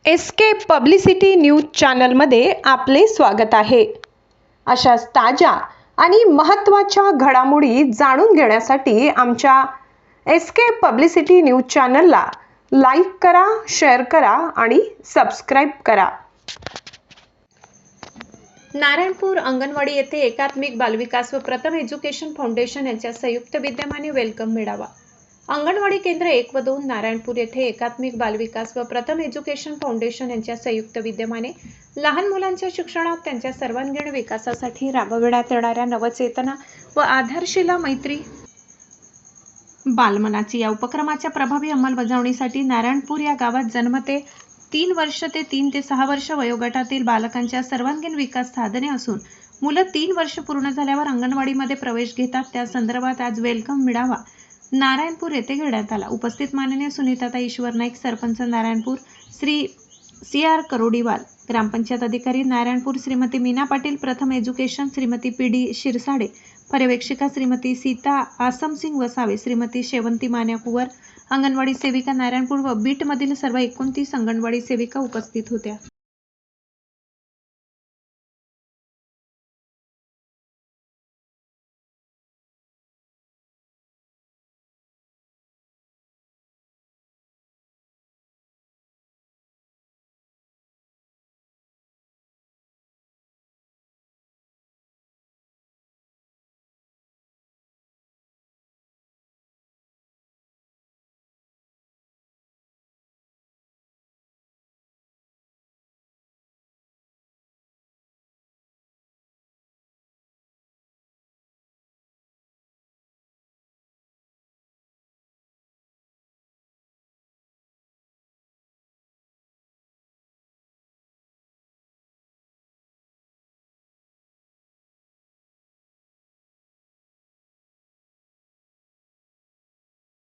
SK publicity news चॅनलमध्ये आपले स्वागत आहे। अशाच ताज्या आणि महत्त्वाच्या घडामोडी जाणून घेण्यासाठी आमच्या एसके पब्लिसिटी न्यूज चॅनलला लाईक करा, शेअर करा आणि सबस्क्राइब करा। नारायणपूर अंगणवाडी येथे एकात्मिक बालविकास व प्रथम एज्युकेशन फाउंडेशन यांच्या संयुक्त विद्यमाने वेलकम मेळावा। अंगणवाडी केंद्र 1 व 2 नारायणपूर येथे एकात्मिक बालविकास व प्रथम एज्युकेशन फाउंडेशन यांच्या संयुक्त विद्यमाने लहान मुलांच्या शिक्षणात त्यांच्या सर्वांगीण विकासासाठी राबविण्यात येणाऱ्या नवचेतना व आधारशिला मैत्री बालमनाची या उपक्रमाच्या प्रभावी अंमलबजावणीसाठी नारायणपूर या गावात जन्मते 3 वर्ष ते 3 ते 6 वर्ष वयोगटातील बालकांच्या सर्वांगीण विकास साधने असून मुलं 3 वर्ष पूर्ण झाल्यावर अंगणवाडीमध्ये प्रवेश घेतात। त्या संदर्भात आज वेलकम मेळावा नारायणपूर येथे घेण्यात आला। उपस्थित माननीय सुनीताताई ईश्वर नाईक, सरपंच नारायणपूर, श्री CR करोडीवाल, ग्रामपंचायत अधिकारी नारायणपूर श्रीमती मीना पाटील, प्रथम एज्युकेशन श्रीमती PD शिरसाडे, पर्यवेक्षिका श्रीमती सीता आसमसिंग वसावे, श्रीमती शेवंती मान्या कुवर, अंगणवाडी सेविका नारायणपूर व बीटमधील सर्व 29 अंगणवाडी सेविका उपस्थित होत्या।